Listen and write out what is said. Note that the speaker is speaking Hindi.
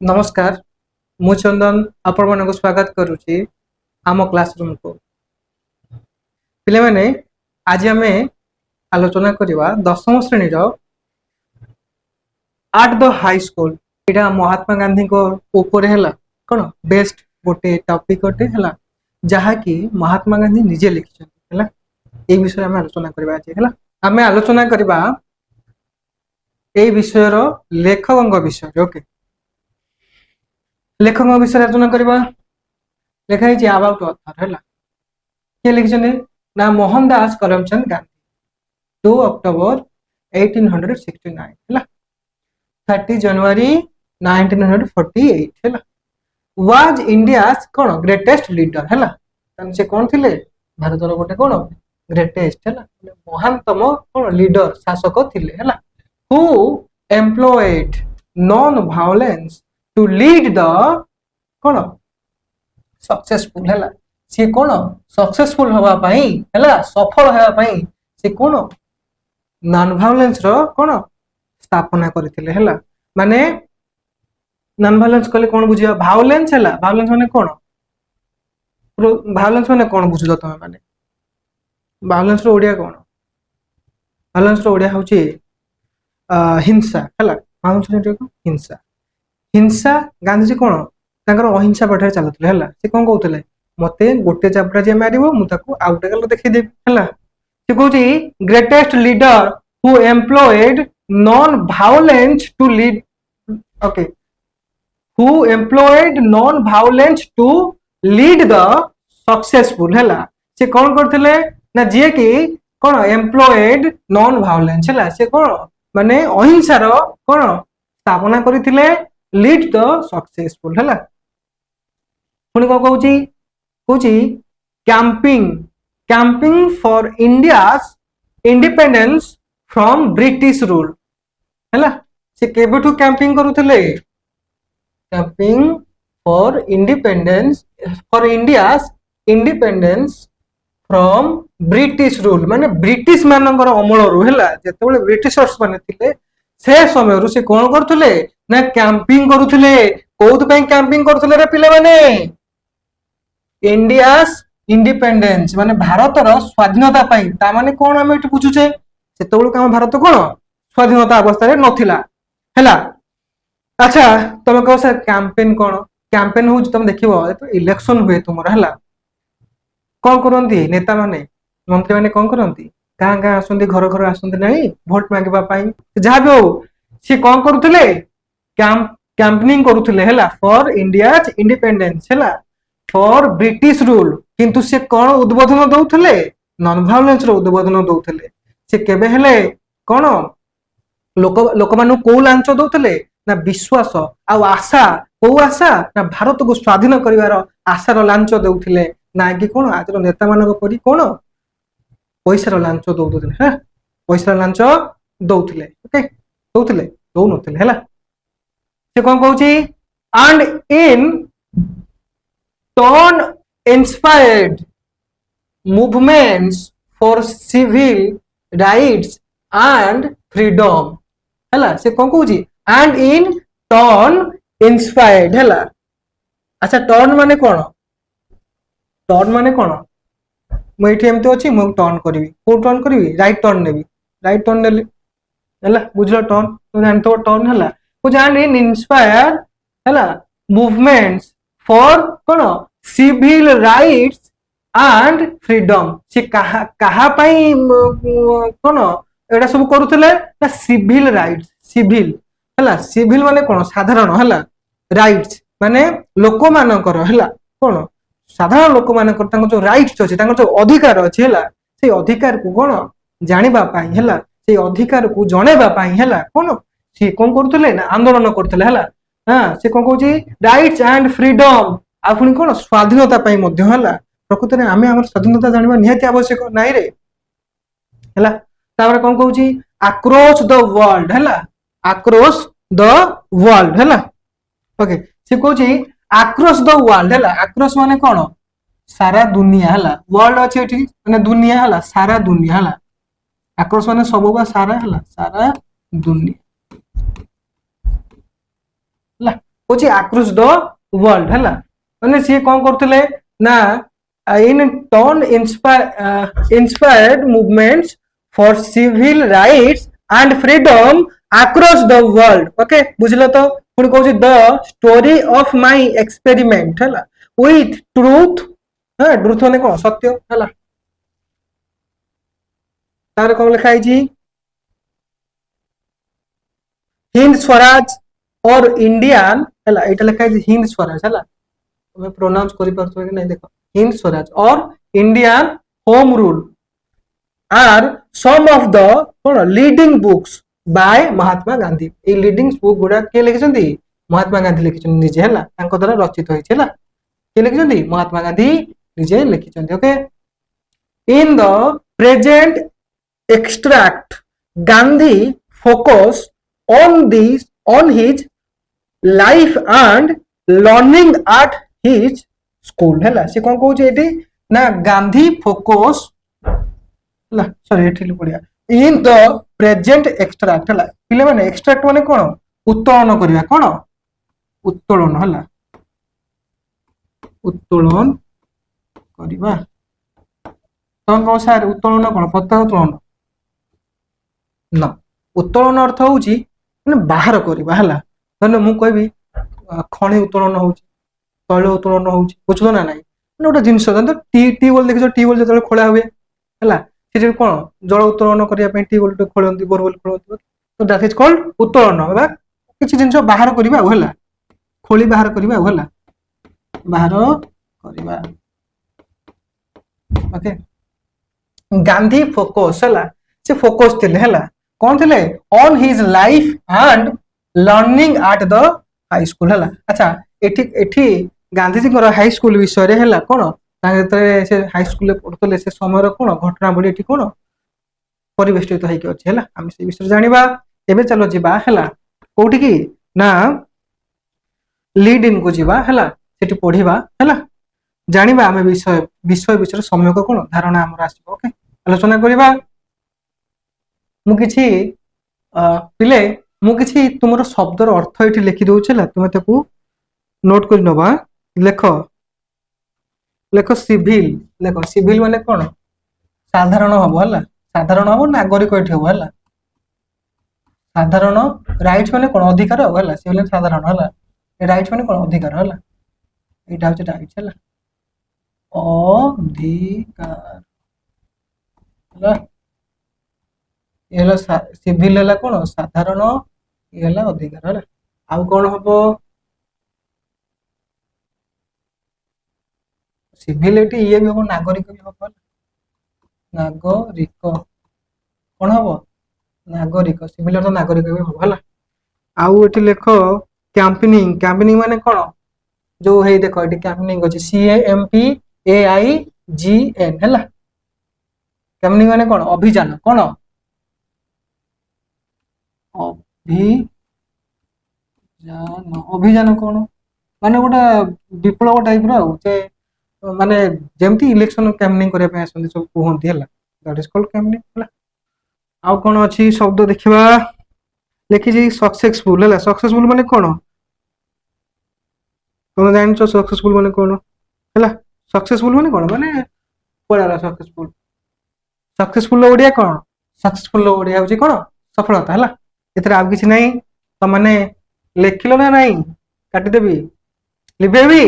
नमस्कार मु चंदन आपण मानक स्वागत करुच्ची आम क्लासरूम को पिले माने आज आमे आलोचना करवा दशम श्रेणी एट द हाई स्कूल एटा महात्मा गांधी को ऊपर है कौन बेस्ट गोटे टॉपिक गोटे है जहा कि महात्मा गांधी निजे लिखिछन है ए विषय आमे आलोचना करबा आज है आमे आलोचना करबा ए विषय रो लेखकक विषय ओके लेखक विषय आलोचना करबा लिखा है अबाउट ऑथर है किए लिखिछन ना मोहनदास करमचंद गांधी 2 अक्टोबर 1869 है 30 जनवरी 1948 है वाज इंडियाज कौन ग्रेटेस्ट लीडर है से कौन थिले भारत गोटे कौन ग्रेटेस्ट है महानतम कौन लीडर शासक थिले है who employed non violence to lead the कौन सक्सेसफुल है सी कौन सक्सेसफुल हवा पाई है सफल हवा पाई सी कौन नॉन वायलेंस रो कौन स्थापना करथिले है माने नॉन वायलेंस कहले कौन बुझिया वायलेंस है वायलेंस माने कौन वायलेंस माने कौन बुझुलो तमे माने वायलेंस रो ओडिया कौन वायलेंस रो ओडिया होची हिंसा है वायलेंस रो हिंसा हिंसा गांधीजी कौन अहिंसा बाटर चलुले है सी कौन कहते मते गोटे चापड़ा जे मारिबो मु ताको आउटे गलो देखि देबी है सी कहूची greatest leader who employed non violence to lead okay who employed non violence to lead the successful है सी कौन करथिले ना जे कि कौन एम्प्लॉयड नॉन वायलेंस है सी कौन माने अहिंसा रो कौन स्थापना करथिले लीड द सक्सेसफुल है पुणी कौन कहूँ campaigning campaigning for India's independence from British rule है से केबेठू कैंपिंग करुले campaigning for independence for India's independence from British rule माने ब्रिटिश मानकर अमल रू है जिते ब्रिटिशर्स माने थिले से समय रू से कौन करुले ना कैंपिंग करुले कौन कैंपिंग करुले रे पिले माने इंडियाज इंडिपेंडेंस माने भारतर स्वाधीनता पाई ता माने कौन आम ये बुझुचे से भारत कौन स्वाधीनता अवस्था नथिला है अच्छा तुम कह सर कैंपेन कौन कैंपेन हूँ तुम देख तो इलेक्शन हुए तुम है कौन करती नेता माने मंत्री माने कौन करती गाँ गाँ आसती घर घर आसती ना भोट मांगे जहाँ भी हो सी कौन करुले कैंपेनिंग करुले है फॉर इंडियाज इंडिपेंडेंस है फॉर ब्रिटिश रूल किंतु से कौन उद्बोधन दौले नॉन वायलेंस रो उद्बोधन दौले से केबे हेले कौन लोक मान कौ लांच दौले ना विश्वास आशा कौ आशा ना भारत को स्वाधीन कर आशार लांच दौले ना कि कौन आज नेता मान कौन पैसार लांच दौले हाँ पैसार लांच दौले ओके दौले दौ नथिले है से कौन कहूँ and in turn inspired movements for civil rights and freedom है से कौन कहूँ एंड इन टर्न इंस्पायर्ड है अच्छा टर्न माने कौन मुझे एमती अच्छी मुझे टर्न करी कौ टर्न करी राइट टर्न नेबी राइट टर्न नेली है बुझल टर्न तुम जानते टर्न है एंड इन इंस्पायर है मूवमेंट्स फॉर कौन सिविल राइट्स एंड फ्रीडम सी कहा कौन एटा सब करुले सिविल राइट्स सिविल है सिविल माने कौन साधारण है राइट्स माने लोक मानकर है कौन साधारण लोक मानकर जो राइट्स अच्छे जो अधिकार अच्छे है से अधिकार को कौन जानापी है से अधिकार को जनवाई है कौन सी कौन करुले ना आंदोलन करते है हाँ से कौन कहूँ राइट्स एंड फ्रीडम आ पुणी कौन स्वाधीनता है प्रकृत में आम आम स्वाधीनता जानवा निहाती आवश्यक नाई रे है कौन कहूँ आक्रोश द वर्ल्ड है आक्रोश द वर्ल्ड है ओके से कहूँ आक्रोश द वर्ल्ड है आक्रोश माने कौन सारा दुनिया है वर्ल्ड अच्छे माने दुनिया है सारा दुनिया है आक्रोश माने सब सारा है सारा दुनिया होची अक्रॉस द वर्ल्ड हैला माने सी कोन करथले ना in turn inspired movements for civil rights and freedom across the world okay बुझलो तो पुणी कहूँ the story of my experiment हैला विथ ट्रूथ हाँ ट्रूथ माने कौन सत्य हैला तार कौन लिखा है हिंद स्वराज और इंडियन हैला एटा लिखा है हिंद स्वराज हैला तुम्हें प्रोनाउंस करि परथो कि नहीं देखो हिंद स्वराज और Indian home rule are some of the कोन leading books by Mahatma Gandhi a leading book गुडा के लिखिसंती महात्मा गांधी लिखिसंती निजे हैला तांको द्वारा रचित होइछ हैला के लिखिसंती महात्मा गांधी निजे लिखिसंती okay in the present extract Gandhi focus on his life and learning at his school हैला से कोन कहू छै एठी ना गांधी फोकस ला सॉरी एठी पडिया इन द प्रेजेंट एक्सट्रैक्ट हैला पिले माने एक्सट्रैक्ट माने कोन उत्तोलन करिया कोन उत्तोलन हैला उत्तोलन करिवा तो कोन सार उत्तोलन कोन पत्ता उत्तोलन ना उत्तोलन अर्थ होउची माने बाहर करबा हला धन्य मु कहबी खणी उत्तोलन होउची तैल उत्तोलन होउची बुझलो ना नाही माने ओटा जिंस दन टी बोल देखियो टी बोल जतले खोला हुए हला से कोन जल उत्तोलन करिया पे टी बोल खोलंती बोरवेल खोलंती तो दैट इज कॉल्ड उत्तोलन बा किछि जिंस बाहर करबा हला खोली बाहर करबा हला बाहर करबा ओके गांधी फोकस हला से फोकस थिले हला कौन थे on his life and learning at the high school है अच्छा एठी गांधी जी हाई स्कूल विषय है कौन से हाई स्कूल पढ़ुले से समय कौन घटना बढ़ी एठी कौन परिवेष्टित होइके अछि है आम से विषय जानिबा एबे चलो जीवा है कोठी की ना लीड इन को जीवा है सेठी पढ़िबा है जानिबा आम विषय समय को कौन धारणा हमर आसीबो ओके आलोचना करिबा मु किछि पिले मु किछि तुमरो शब्दर अर्थ एठी लिखि दउ छला तुमे ताकू नोट कर नबा लेखो लेखो सिविल माने कोन साधारण हबो हला साधारण हबो नागरिक एठी हबो हला साधारण राइट्स माने कोन अधिकार हबो हला सिविल साधारण हला राइट्स माने कोन अधिकार हला एटा होचे राइट्स हला अधिकार हला ये सिविल है कौन साधारण ये अधिकार है आउ कौन हम सिविल ये भी हम नागरिक भी हम नागरिक कौन हम नागरिक सिविल तो नागरिक भी हम है आउ ये लेख कैंपेनिंग कैंपेनिंग माने कौन जो है देख ये कैंपेनिंग अच्छे CAMPAIGN है कैंपेनिंग माने कौन अभियान कौन अभियान कौन माने गोटे विप्लव टाइप माने जेमती इलेक्शन कैंपेनिंग करने पे आसंती सब कहंती हला दैट इज कॉल्ड कैंपेनिंग हला आउ कोन अछि शब्द देखिबा लिखि जी सक्सेसफुल हला सक्सेसफुल माने कोन तुम जान छ सक्सेसफुल माने कोन हला सक्सेसफुल माने पड़ाला सक्सेसफुल सक्सेसफुल ओडिया कोन सक्सेसफुल ओडिया होची कोन सफलता हला एथरे आ किछि नहीं तो माने लिखिलो ना नहीं काटी देबी लिबेबी